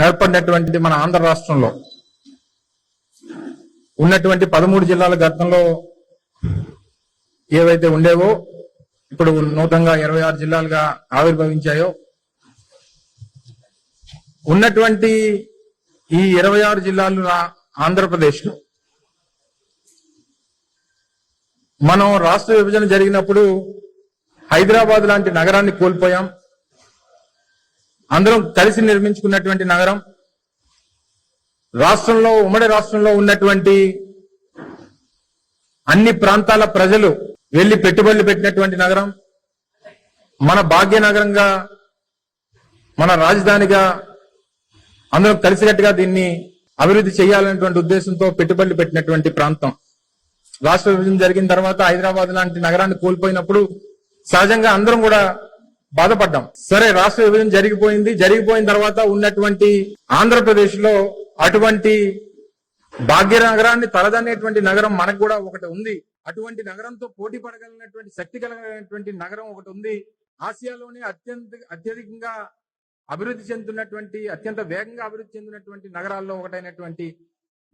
ఏర్పడినటువంటి మన ఆంధ్ర రాష్ట్రంలో ఉన్నటువంటి 13 జిల్లాల గతంలో ఏవైతే ఉండేవో ఇప్పుడు నూతనంగా 26 జిల్లాలుగా ఆవిర్భవించాయో ఉన్నటువంటి ఈ 26 జిల్లాలు ఆంధ్రప్రదేశ్ లో మనం రాష్ట్ర విభజన జరిగినప్పుడు హైదరాబాద్ లాంటి నగరాన్ని కోల్పోయాం. అందరం కలిసి నిర్మించుకున్నటువంటి నగరం, రాష్ట్రంలో ఉమ్మడి రాష్ట్రంలో ఉన్నటువంటి అన్ని ప్రాంతాల ప్రజలు వెళ్లి పెట్టుబడులు పెట్టినటువంటి నగరం, మన భాగ్యనగరంగా మన రాజధానిగా అందరం కలిసికట్టుగా దీన్ని అభివృద్ధి చేయాలనేటువంటి ఉద్దేశంతో పెట్టుబడులు పెట్టినటువంటి ప్రాంతం. రాష్ట్ర విభజన జరిగిన తర్వాత హైదరాబాద్ లాంటి నగరాన్ని కోల్పోయినప్పుడు సహజంగా అందరం కూడా బాధపడ్డాం. సరే, రాష్ట్ర విభజన జరిగిపోయిన తర్వాత ఉన్నటువంటి ఆంధ్రప్రదేశ్ లో అటువంటి భాగ్యనగరాన్ని తలదన్నేటువంటి నగరం మనకు కూడా ఒకటి ఉంది. అటువంటి నగరంతో పోటీ పడగలిగినటువంటి శక్తి కలిగినటువంటి నగరం ఒకటి ఉంది. ఆసియాలోనే అత్యధికంగా అభివృద్ధి చెందుతున్నటువంటి, అత్యంత వేగంగా అభివృద్ధి చెందినటువంటి నగరాల్లో ఒకటైనటువంటి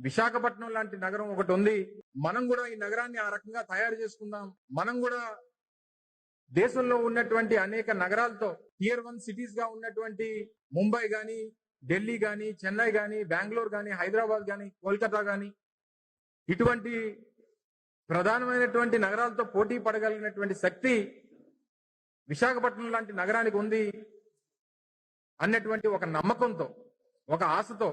విశాఖపట్నం లాంటి నగరం ఒకటి ఉంది. మనం కూడా ఈ నగరాన్ని ఆ రకంగా తయారు చేసుకుందాం. మనం కూడా దేశంలో ఉన్నటువంటి అనేక నగరాలతో Tier 1 సిటీస్ గా ఉన్నటువంటి ముంబై గాని, ఢిల్లీ గాని, చెన్నై గాని, బెంగళూరు గాని, హైదరాబాద్ గాని, కోల్కతా గాని, ఇటువంటి ప్రధానమైనటువంటి నగరాలతో పోటీ పడగలిగినటువంటి శక్తి విశాఖపట్నం లాంటి నగరానికి ఉంది అన్నటువంటి ఒక నమ్మకంతో, ఒక ఆశతో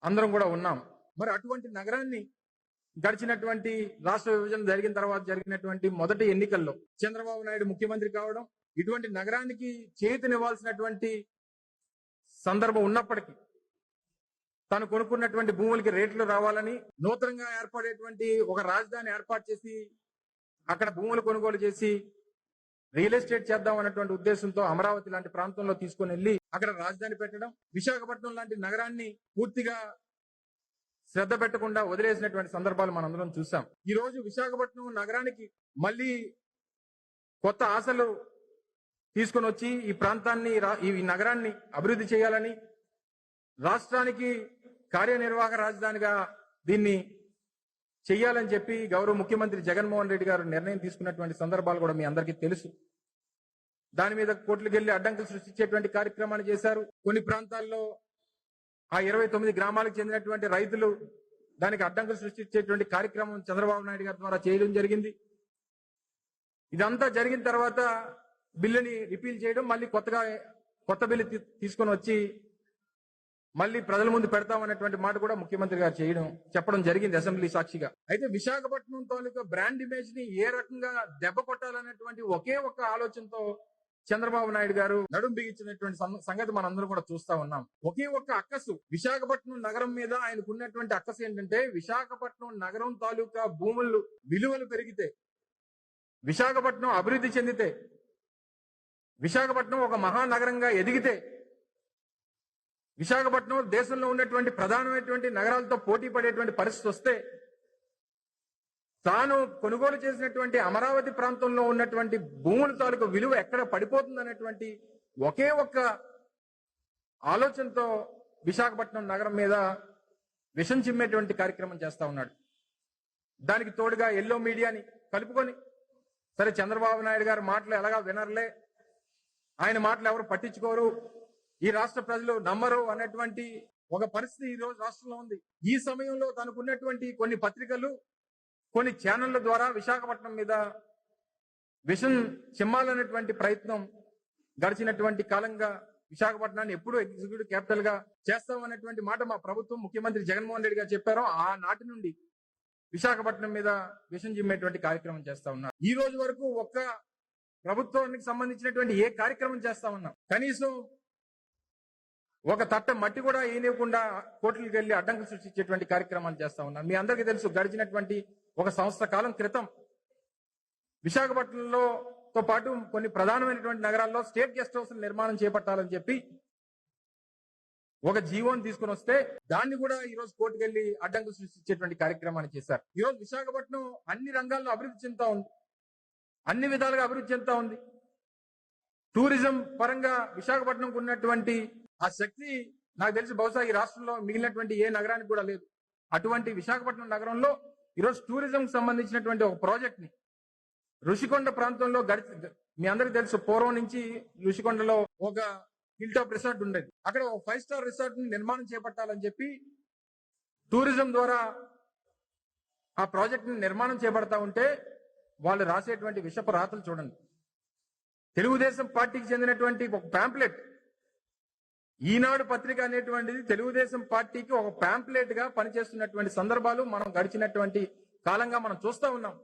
అందరం కూడా ఉన్నాం. మరి అటువంటి నగరాన్ని గడిచినటువంటి రాష్ట్ర విభజన జరిగిన తర్వాత జరిగినటువంటి మొదటి ఎన్నికల్లో చంద్రబాబు నాయుడు ముఖ్యమంత్రి కావడం, ఇటువంటి నగరానికి చేతినివ్వాల్సినటువంటి సందర్భం ఉన్నప్పటికీ తాను కొనుక్కున్నటువంటి భూములకి రేట్లు రావాలని, నూతనంగా ఏర్పడేటువంటి ఒక రాజధాని ఏర్పాటు చేసి అక్కడ భూములు కొనుగోలు చేసి రియల్ ఎస్టేట్ చేద్దాం అన్నటువంటి ఉద్దేశంతో అమరావతి లాంటి ప్రాంతంలో తీసుకుని వెళ్లి అక్కడ రాజధాని పెట్టడం, విశాఖపట్నం లాంటి నగరాన్ని పూర్తిగా శ్రద్ధ పెట్టకుండా వదిలేసినటువంటి సందర్భాలు మనందరం చూసాం. ఈ రోజు విశాఖపట్నం నగరానికి మళ్ళీ కొత్త ఆశలు తీసుకొని వచ్చి ఈ ప్రాంతాన్ని, ఈ నగరాన్ని అభివృద్ధి చేయాలని, రాష్ట్రానికి కార్యనిర్వాహక రాజధానిగా దీన్ని చెయ్యాలని చెప్పి గౌరవ ముఖ్యమంత్రి జగన్మోహన్ రెడ్డి గారు నిర్ణయం తీసుకున్నటువంటి సందర్భాలు కూడా మీ అందరికీ తెలుసు. దాని మీద కోర్టులకు వెళ్లి అడ్డంకులు సృష్టించేటువంటి కార్యక్రమాన్ని చేశారు. కొన్ని ప్రాంతాల్లో ఆ 29 గ్రామాలకు చెందినటువంటి రైతులు దానికి అడ్డంకులు సృష్టించేటువంటి కార్యక్రమం చంద్రబాబు నాయుడు గారి ద్వారా చేయడం జరిగింది. ఇదంతా జరిగిన తర్వాత బిల్లుని రిపీల్ చేయడం, మళ్ళీ కొత్త బిల్లు తీసుకొని వచ్చి మళ్ళీ ప్రజల ముందు పెడతామన్నటువంటి మాట కూడా ముఖ్యమంత్రి గారు చెప్పడం జరిగింది అసెంబ్లీ సాక్షిగా. అయితే విశాఖపట్నం తాలూకా బ్రాండ్ ఇమేజ్ ని ఏ రకంగా దెబ్బ కొట్టాలనేటువంటి ఒకే ఒక్క ఆలోచనతో చంద్రబాబు నాయుడు గారు నడుం బిగించినటువంటి సంగతి మనందరం కూడా చూస్తా ఉన్నాం. ఒకే ఒక్క అక్కసు విశాఖపట్నం నగరం మీద ఆయనకున్నటువంటి అక్కసు ఏంటంటే, విశాఖపట్నం నగరం తాలూకా భూములు విలువలు పెరిగితే, విశాఖపట్నం అభివృద్ధి చెందితే, విశాఖపట్నం ఒక మహానగరంగా ఎదిగితే, విశాఖపట్నం దేశంలో ఉన్నటువంటి ప్రధానమైనటువంటి నగరాలతో పోటీ పడేటువంటి పరిస్థితి వస్తే, తాను కొనుగోలు చేసినటువంటి అమరావతి ప్రాంతంలో ఉన్నటువంటి భూముల తాలూకు విలువ ఎక్కడ పడిపోతుంది అనేటువంటి ఒకే ఒక్క ఆలోచనతో విశాఖపట్నం నగరం మీద విషం చిమ్మేటువంటి కార్యక్రమం చేస్తా ఉన్నాడు. దానికి తోడుగా ఎల్లో మీడియాని కలుపుకొని, సరే చంద్రబాబు నాయుడు గారి మాటలు ఎలాగా వినర్లే, ఆయన మాటలు ఎవరు పట్టించుకోరు, ఈ రాష్ట్ర ప్రజలు నమ్మరు అనేటువంటి ఒక పరిస్థితి ఈ రోజు రాష్ట్రంలో ఉంది. ఈ సమయంలో తనకున్నటువంటి కొన్ని పత్రికలు, కొన్ని ఛానళ్ల ద్వారా విశాఖపట్నం మీద విషం చిమ్మాలనేటువంటి ప్రయత్నం గడిచినటువంటి కాలంగా విశాఖపట్నాన్ని ఎప్పుడు ఎగ్జిక్యూటివ్ క్యాపిటల్ గా చేస్తామనేటువంటి మాట మా ప్రభుత్వం, ముఖ్యమంత్రి జగన్మోహన్ రెడ్డి గారు చెప్పారో ఆ నాటి నుండి విశాఖపట్నం మీద విషం చిమ్మేటువంటి కార్యక్రమం చేస్తా ఉన్నారు. ఈ రోజు వరకు ఒక్క ప్రభుత్వానికి సంబంధించినటువంటి ఏ కార్యక్రమం చేస్తా ఉన్నాం, కనీసం ఒక తట్ట మట్టి కూడా ఏనివ్వకుండా కోర్టులకు వెళ్లి అడ్డంకులు సృష్టించేటువంటి కార్యక్రమాలు చేస్తా ఉన్నారు. మీ అందరికీ తెలుసు, గడిచినటువంటి ఒక సంవత్సర కాలం క్రితం విశాఖపట్నంలో తో పాటు కొన్ని ప్రధానమైనటువంటి నగరాల్లో స్టేట్ గెస్ట్ హౌస్ నిర్మాణం చేపట్టాలని చెప్పి ఒక జీవోని తీసుకుని వస్తే దాన్ని కూడా ఈ రోజు కోర్టుకు వెళ్లి అడ్డంకులు సృష్టించేటువంటి కార్యక్రమాన్ని చేశారు. ఈ రోజు విశాఖపట్నం అన్ని రంగాల్లో అభివృద్ధి చెందుతా ఉంది, అన్ని విధాలుగా అభివృద్ధి చెందుతా ఉంది. టూరిజం పరంగా విశాఖపట్నంకు ఉన్నటువంటి ఆ శక్తి నాకు తెలిసి బహుశా ఈ రాష్ట్రంలో మిగిలినటువంటి ఏ నగరానికి కూడా లేదు. అటువంటి విశాఖపట్నం నగరంలో ఈరోజు టూరిజం సంబంధించినటువంటి ఒక ప్రాజెక్ట్ ని ఋషికొండ ప్రాంతంలో మీ అందరికీ తెలుసు, పూర్వం నుంచి ఋషికొండలో ఒక హిల్ టాప్ రిసార్ట్ ఉండేది. అక్కడ ఒక 5 స్టార్ రిసార్ట్ ని నిర్మాణం చేపట్టాలని చెప్పి టూరిజం ద్వారా ఆ ప్రాజెక్ట్ ని నిర్మాణం చేపడతా ఉంటే వాళ్ళు రాసేటువంటి విషపు రాతలు చూడండి. తెలుగుదేశం పార్టీకి చెందినటువంటి ఒక ప్యాంప్లెట్, ఈనాడు పత్రిక అనేటువంటిది తెలుగుదేశం పార్టీకి ఒక ప్యాంప్లెట్ గా పనిచేస్తున్నటువంటి సందర్భాలు మనం గడిచినటువంటి కాలంగా మనం చూస్తా ఉన్నాం.